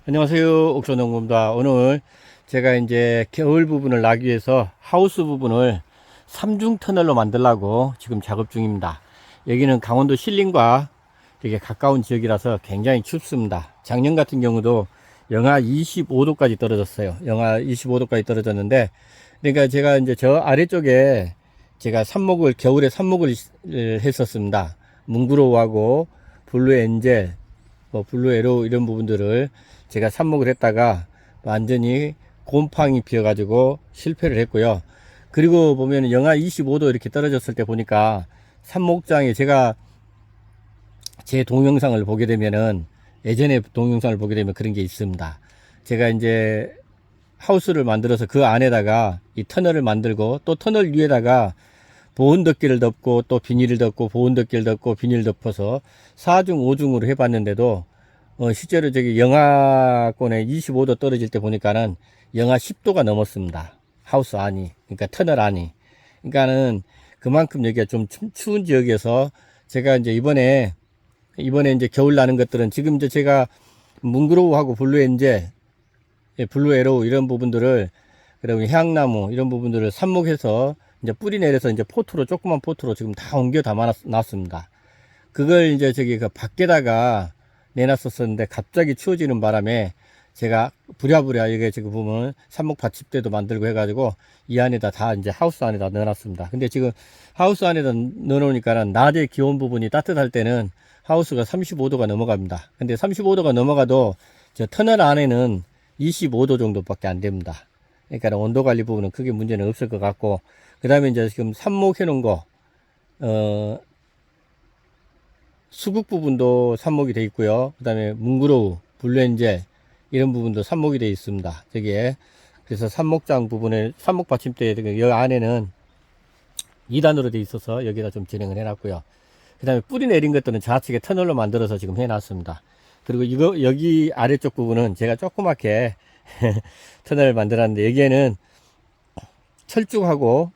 안녕하세요. 옥천농부입니다. 오늘 제가 이제 겨울 부분을 나기 위해서 하우스 부분을 삼중 터널로 만들려고 지금 작업 중입니다. 여기는 강원도 신림과 되게 가까운 지역이라서 굉장히 춥습니다. 작년 같은 경우도 영하 25도까지 떨어졌어요. 영하 25도까지 떨어졌는데, 그러니까 제가 이제 저 아래쪽에 제가 삽목을, 겨울에 삽목을 했었습니다. 뭉그로우하고 블루 엔젤, 블루 에로 이런 부분들을 제가 삽목을 했다가 완전히 곰팡이 피어가지고 실패를 했고요. 그리고 보면 영하 25도 이렇게 떨어졌을 때 보니까 삽목장에 제가 제 동영상을 보게 되면은 예전에 동영상을 보게 되면 그런 게 있습니다. 제가 이제 하우스를 만들어서 그 안에다가 이 터널을 만들고 또 터널 위에다가 보온덮개를 덮고 또 비닐을 덮고 보온덮개를 덮고 비닐 덮어서 4중 5중으로 해봤는데도 실제로 저기 영하권에 25도 떨어질 때 보니까는 영하 10도가 넘었습니다. 하우스 안이, 그러니까 터널 안이. 그러니까는 그만큼 여기가 좀 추운 지역에서 제가 이제 이번에 이제 겨울 나는 것들은 지금 이제 제가 뭉그로우하고 블루엔젤, 블루 에로우 이런 부분들을, 그리고 향나무 이런 부분들을 삽목해서 이제 뿌리 내려서 이제 포트로, 조그만 포트로 지금 다 옮겨 담아 놨습니다. 그걸 이제 저기 그 밖에다가 내놨었었는데 갑자기 추워지는 바람에 제가 부랴부랴 이게 지금 보면 삽목 받침대도 만들고 해가지고 이 안에다 다 이제 하우스 안에다 넣어놨습니다. 근데 지금 하우스 안에다 넣어놓으니까는 낮에 기온 부분이 따뜻할 때는 하우스가 35도가 넘어갑니다. 근데 35도가 넘어가도 저 터널 안에는 25도 정도밖에 안 됩니다. 그러니까 온도 관리 부분은 크게 문제는 없을 것 같고, 그 다음에 이제 지금 삽목해 놓은 거, 수국 부분도 삽목이 되어 있고요. 그 다음에 뭉그로우, 블루엔젤 이런 부분도 삽목이 되어 있습니다. 저기에. 그래서 삽목장 부분에 삽목 받침대 여기 안에는 2단으로 되어 있어서 여기다 좀 진행을 해놨고요. 그 다음에 뿌리 내린 것들은 좌측에 터널로 만들어서 지금 해놨습니다. 그리고 이거 여기 아래쪽 부분은 제가 조그맣게 터널을 만들었는데, 여기에는 철쭉하고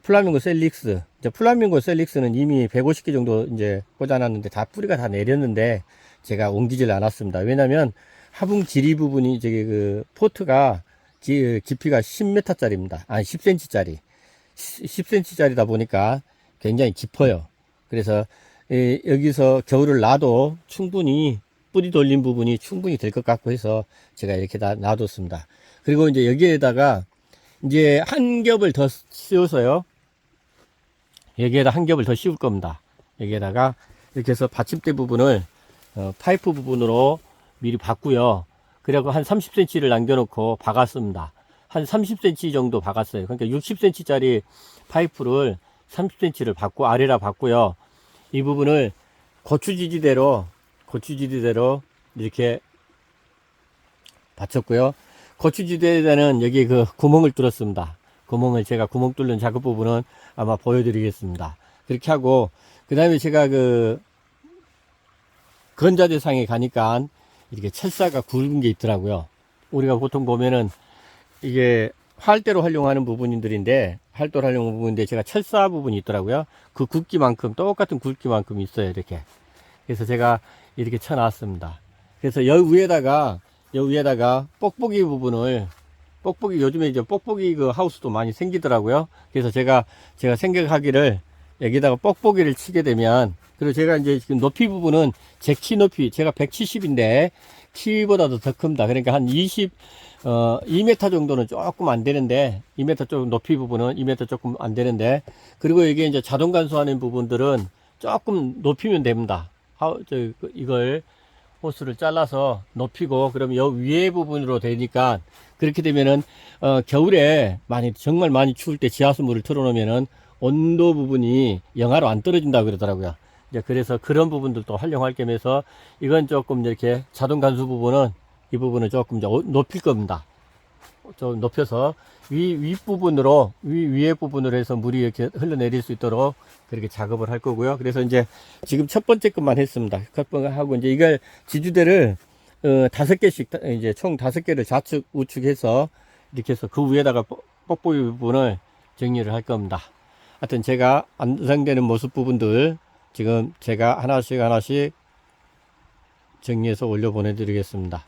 플라밍고 셀릭스. 이제 플라밍고 셀릭스는 이미 150개 정도 이제 꽂아놨는데 다 뿌리가 다 내렸는데 제가 옮기질 않았습니다. 왜냐면 화분 지리 부분이 저기 그 포트가 깊이가 10m 짜리입니다. 아니 10cm 짜리. 10cm 짜리다 보니까 굉장히 깊어요. 그래서 여기서 겨울을 놔도 충분히 뿌리 돌린 부분이 충분히 될 것 같고 해서 제가 이렇게 다 놔뒀습니다. 그리고 이제 여기에다가 이제 한 겹을 더 씌워서요. 여기에다 한 겹을 더 씌울 겁니다. 여기에다가 이렇게 해서 받침대 부분을 파이프 부분으로 미리 박고요. 그리고 한 30cm를 남겨놓고 박았습니다. 한 30cm 정도 박았어요. 그러니까 60cm 짜리 파이프를 30cm를 박고 아래라 박고요. 이 부분을 고추지지대로 이렇게 받쳤고요. 고추지대에는 여기 그 구멍을 뚫었습니다. 구멍을 제가 구멍 뚫는 작업 부분은 아마 보여드리겠습니다. 그렇게 하고, 그 다음에 제가 그 건자재상에 가니까 이렇게 철사가 굵은 게 있더라고요. 우리가 보통 보면은 이게 활대로 활용하는 부분인데 제가 철사 부분이 있더라고요. 그 굵기만큼, 똑같은 굵기만큼 있어요. 이렇게. 그래서 제가 이렇게 쳐놨습니다. 그래서 여기 위에다가 뽁뽁이 부분을, 요즘에 이제 뽁뽁이 그 하우스도 많이 생기더라고요. 그래서 제가 생각하기를 여기다가 뽁뽁이를 치게 되면, 그리고 제가 이제 지금 높이 부분은 제 키 높이, 제가 170인데 키보다도 더 큽니다. 그러니까 한 2m 정도는 조금 안 되는데, 2m 조금 높이 부분은 2m 조금 안 되는데, 그리고 이게 이제 자동 간수하는 부분들은 조금 높이면 됩니다. 이걸 호스를 잘라서 높이고, 그러면 여 위에 부분으로 되니까, 그렇게 되면은 겨울에 정말 많이 추울 때 지하수 물을 틀어놓으면은 온도 부분이 영하로 안 떨어진다고 그러더라고요. 이제 그래서 그런 부분들도 활용할 겸해서 이건 조금 이렇게 자동 간수 부분은, 이 부분은 조금 이제 높일 겁니다. 좀 높여서 윗부분으로 위에 부분으로 해서 물이 이렇게 흘러내릴 수 있도록 그렇게 작업을 할 거고요. 그래서 이제 지금 첫 번째 것만 했습니다. 하고 이제 이걸 지주대를 5개씩, 이제 총 5개를 좌측 우측 해서 이렇게 해서 그 위에다가 뽁뽁이 부분을 정리를 할 겁니다. 하여튼 제가 완성되는 모습 부분들 지금 제가 하나씩 정리해서 올려 보내드리겠습니다.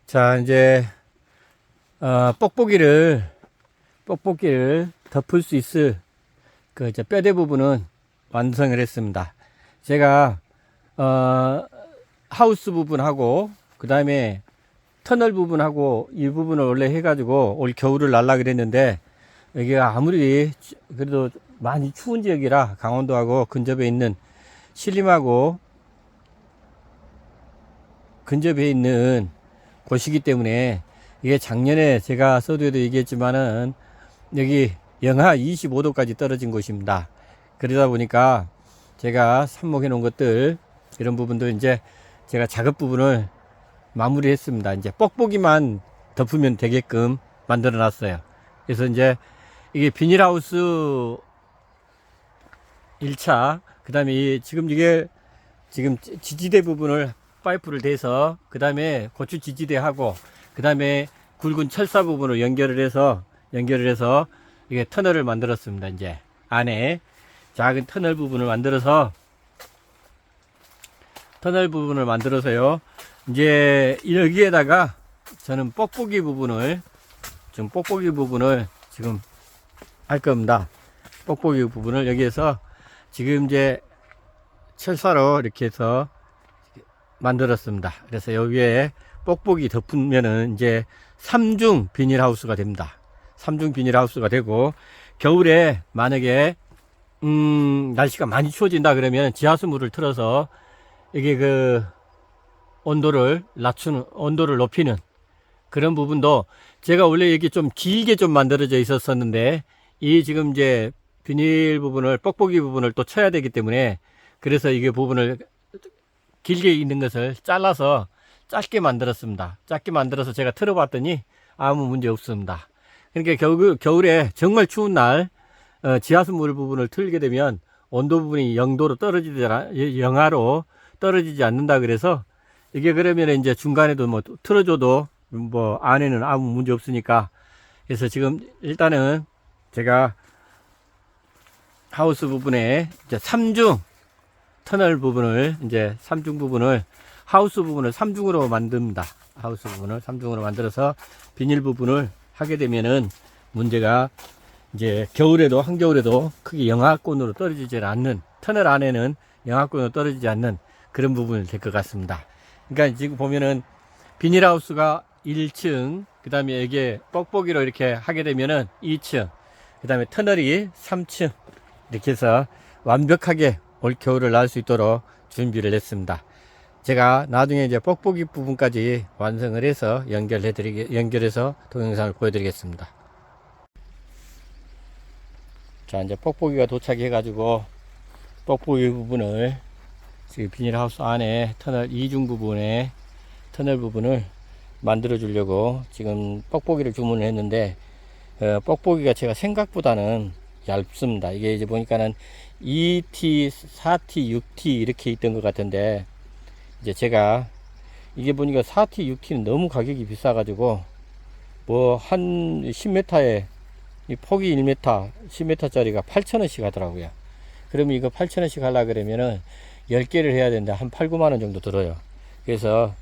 자, 이제 뽁뽁이를 덮을 수 있을 그 이제 뼈대 부분은 완성을 했습니다. 제가 하우스 부분하고 그 다음에 터널 부분하고 이 부분을 원래 해가지고 올 겨울을 날라 그랬는데, 여기가 아무리 그래도 많이 추운 지역이라 강원도하고 근접해 있는 신림하고 근접해 있는 곳이기 때문에, 이게 작년에 제가 서두에도 얘기했지만은 여기 영하 25도까지 떨어진 곳입니다. 그러다 보니까 제가 삽목해 놓은 것들, 이런 부분도 이제 제가 작업 부분을 마무리 했습니다. 이제 뽁뽁이만 덮으면 되게끔 만들어 놨어요. 그래서 이제 이게 비닐하우스 1차, 그 다음에 지금 이게 지금 지지대 부분을 파이프를 대서, 그 다음에 고추 지지대하고, 그 다음에 굵은 철사 부분을 연결을 해서 이게 터널을 만들었습니다. 이제 안에 작은 터널 부분을 만들어서요. 이제 여기에다가 저는 뽁뽁이 부분을 지금 할 겁니다. 뽁뽁이 부분을 여기에서 지금 이제 철사로 이렇게 해서 만들었습니다. 그래서 여기에 뽁뽁이 덮으면은 이제 3중 비닐하우스가 됩니다. 3중 비닐하우스가 되고, 겨울에 만약에 날씨가 많이 추워진다 그러면 지하수물을 틀어서 이게 그 온도를 높이는 그런 부분도, 제가 원래 여기 좀 길게 좀 만들어져 있었는데, 이 지금 이제 비닐 부분을, 뽁뽁이 부분을 또 쳐야 되기 때문에, 그래서 이게 부분을 길게 있는 것을 잘라서 짧게 만들었습니다. 짧게 만들어서 제가 틀어봤더니 아무 문제 없습니다. 그러니까 겨울에 정말 추운 날 지하수물 부분을 틀게 되면 온도 부분이 영하로 떨어지지 않는다. 그래서 이게 그러면 이제 중간에도 뭐 틀어줘도 뭐 안에는 아무 문제 없으니까, 그래서 지금 일단은 제가 하우스 부분에 이제 3중 터널 부분을 이제 3중 부분을 하우스 부분을 3중으로 만듭니다. 하우스 부분을 3중으로 만들어서 비닐 부분을 하게 되면은 문제가 이제 겨울에도 한겨울에도 크게 영하권으로 떨어지지 않는, 터널 안에는 영하권으로 떨어지지 않는 그런 부분이 될 것 같습니다. 그러니까 지금 보면은 비닐하우스가 1층, 그 다음에 이게 뻑뻑이로 이렇게 하게 되면은 2층, 그 다음에 터널이 3층, 이렇게 해서 완벽하게 올 겨울을 날 수 있도록 준비를 했습니다. 제가 나중에 이제 뻑뻑이 부분까지 완성을 해서 연결해서 동영상을 보여드리겠습니다. 자, 이제 뻑뻑이가 도착해 가지고 뻑뻑이 부분을 지금 비닐하우스 안에 터널 2중 부분에 터널 부분을 만들어 주려고 지금 뻑뻑이를 주문을 했는데, 뻑뻑이가 제가 생각보다는 얇습니다. 이게 이제 보니까는 2T, 4T, 6T 이렇게 있던 것 같은데, 이제 제가 이게 보니까 4T, 6T는 너무 가격이 비싸 가지고 뭐 한 10m에 이 폭이 1m, 10m 짜리가 8,000원씩 하더라고요. 그러면 이거 8,000원씩 하려 그러면은 10개를 해야 되는데 한 8, 9만원 정도 들어요. 그래서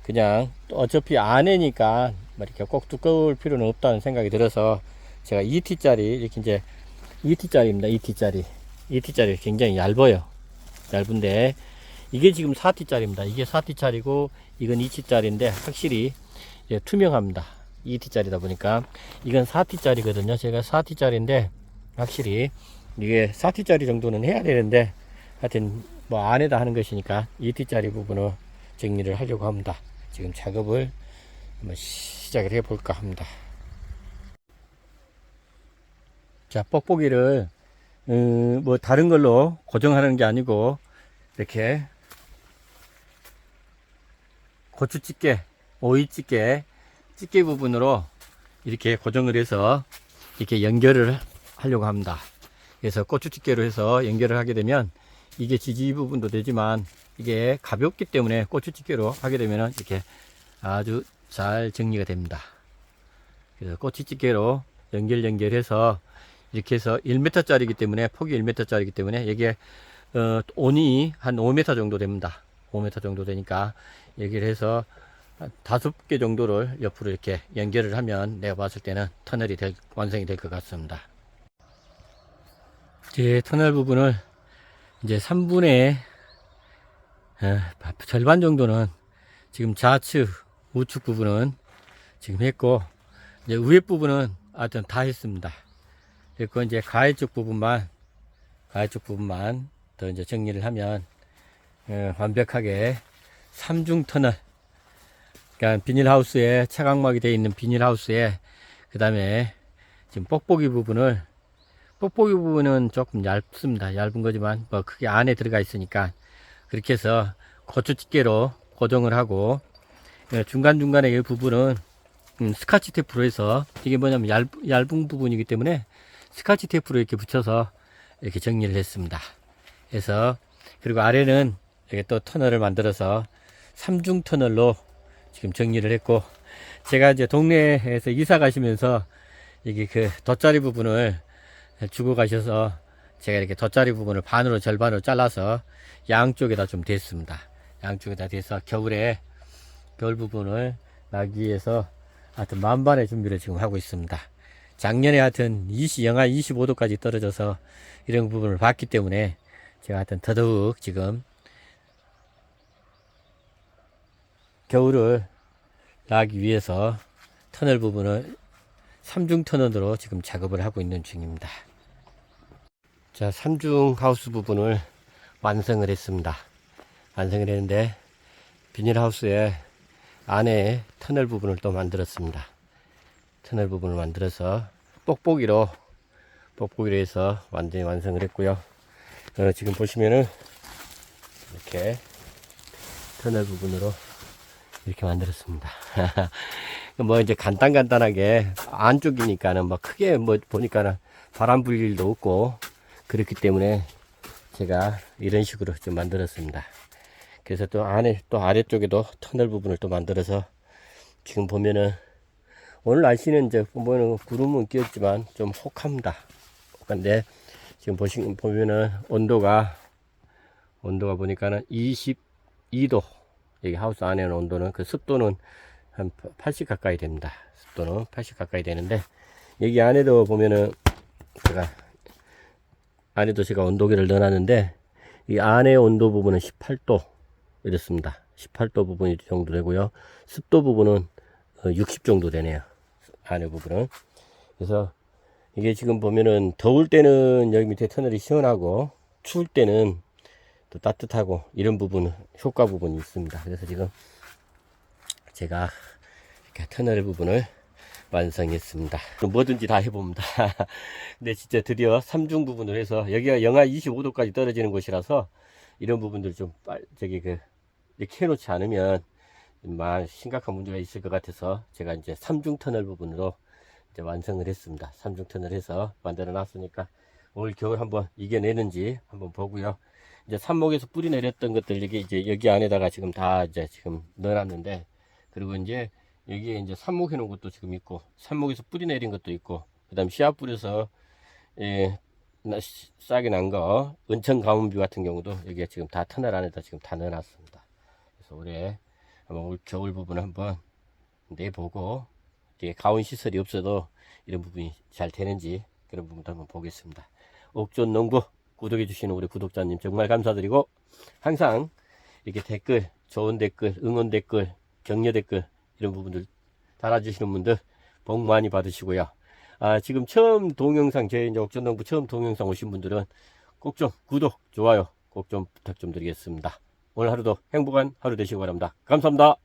그냥 어차피 안에니까 이렇게 꼭 두꺼울 필요는 없다는 생각이 들어서 제가 2T짜리, 이렇게 이제 2T짜리입니다. 2T짜리. 2T짜리 굉장히 얇아요. 얇은데 이게 지금 4T짜리입니다. 이게 4T짜리고 이건 2T짜리인데 확실히 투명합니다. 2T짜리다 보니까 이건 4T짜리거든요. 제가 4T짜리인데 확실히 이게 4T짜리 정도는 해야 되는데, 하여튼 뭐 안에다 하는 것이니까 2T짜리 부분을 정리를 하려고 합니다. 지금 작업을 한번 시작을 해 볼까 합니다. 자, 뻑뻑이를 뭐 다른 걸로 고정하는 게 아니고 이렇게 고추집게, 오이집게, 집게 부분으로 이렇게 고정을 해서 이렇게 연결을 하려고 합니다. 그래서 고추집게로 해서 연결을 하게 되면 이게 지지 부분도 되지만 이게 가볍기 때문에 고추집게로 하게 되면 이렇게 아주 잘 정리가 됩니다. 그래서 고추집게로 연결해서 이렇게 해서 1m 짜리이기 때문에, 폭이 1m 짜리이기 때문에 이게 온이 한 5m 정도 됩니다. 5m 정도 되니까 여기를 해서 5개 정도를 옆으로 이렇게 연결을 하면 내가 봤을 때는 터널이 완성이 될 것 같습니다. 이제 터널 부분을 이제 3분의 절반 정도는 지금 좌측, 우측 부분은 지금 했고, 이제 위에 부분은 하여튼 다 했습니다. 그리고 이제 가해 쪽 부분만 더 이제 정리를 하면 완벽하게 3중 터널, 그러니까 비닐하우스에 차광막이 되어 있는 비닐하우스에, 그 다음에 지금 뻑뻑이 부분은 조금 얇습니다. 얇은 거지만 뭐 크게 안에 들어가 있으니까 그렇게 해서 고추집게로 고정을 하고, 중간중간에 이 부분은 스카치 테이프로 해서, 이게 뭐냐면 얇은 부분이기 때문에 스카치 테이프로 이렇게 붙여서 이렇게 정리를 했습니다. 그래서 그리고 아래는 이렇게 또 터널을 만들어서 3중 터널로 지금 정리를 했고, 제가 이제 동네에서 이사 가시면서 여기 그 덧자리 부분을 주고 가셔서 제가 이렇게 덧자리 부분을 반으로, 절반으로 잘라서 양쪽에다 좀 댔습니다. 양쪽에다 대서 겨울 부분을 나기 위해서 하여튼 만반의 준비를 지금 하고 있습니다. 작년에 하여튼 영하 25도까지 떨어져서 이런 부분을 봤기 때문에 제가 하여튼 더더욱 지금 겨울을 나기 위해서 터널 부분을 3중 터널로 지금 작업을 하고 있는 중입니다. 자, 3중 하우스 부분을 완성을 했습니다. 완성을 했는데 비닐하우스에 안에 터널 부분을 또 만들었습니다. 터널 부분을 만들어서 뻑뻑이로 해서 완전히 완성을 했고요. 지금 보시면은 이렇게 터널 부분으로 이렇게 만들었습니다. 뭐 이제 간단하게 안쪽이니까는 뭐 크게 뭐 보니까는 바람 불 일도 없고 그렇기 때문에 제가 이런 식으로 좀 만들었습니다. 그래서 또 아래쪽에도 터널 부분을 또 만들어서 지금 보면은 오늘 날씨는 이제 보면은 구름은 끼었지만 좀 혹합니다. 혹한데 지금 보면은 온도가 온도가 보니까는 22도. 여기 하우스 안에는 온도는, 그 습도는 한 80 가까이 됩니다. 습도는 80 가까이 되는데, 여기 안에도 보면은 제가 온도계를 넣어놨는데, 이 안에 온도 부분은 18도 이렇습니다. 18도 부분이 정도 되고요. 습도 부분은 60 정도 되네요. 안에 부분은. 그래서 이게 지금 보면은 더울 때는 여기 밑에 터널이 시원하고, 추울 때는 또 따뜻하고, 이런 부분, 효과 부분이 있습니다. 그래서 지금 제가 이렇게 터널 부분을 완성했습니다. 뭐든지 다 해봅니다. 근데 진짜 드디어 3중 부분을 해서, 여기가 영하 25도까지 떨어지는 곳이라서 이런 부분들 좀 이렇게 해놓지 않으면 심각한 문제가 있을 것 같아서, 제가 이제 3중 터널 부분으로 이제 완성을 했습니다. 3중 터널 해서 만들어 놨으니까 올 겨울 한번 이겨내는지 한번 보고요. 이제 삽목에서 뿌리 내렸던 것들, 이제 여기 안에다가 지금 다 이제 지금 넣어놨는데, 그리고 이제 여기에 이제 삽목해 놓은 것도 지금 있고, 삽목에서 뿌리 내린 것도 있고, 그 다음 씨앗 뿌려서 싹이 난 거, 은천 가뭄비 같은 경우도 여기에 지금 다 터널 안에다 지금 다 넣어놨습니다. 그래서 올해 한번 올 겨울 부분 한번 내보고, 가온 시설이 없어도 이런 부분이 잘 되는지, 그런 부분도 한번 보겠습니다. 옥존농부 구독해 주시는 우리 구독자님 정말 감사드리고, 항상 이렇게 댓글, 좋은 댓글, 응원 댓글, 격려 댓글, 이런 부분들 달아주시는 분들 복 많이 받으시고요. 지금 처음 동영상, 제 이제 옥존농부 처음 동영상 오신 분들은 꼭 좀 구독, 좋아요 꼭 좀 부탁 좀 드리겠습니다. 오늘 하루도 행복한 하루 되시기 바랍니다. 감사합니다.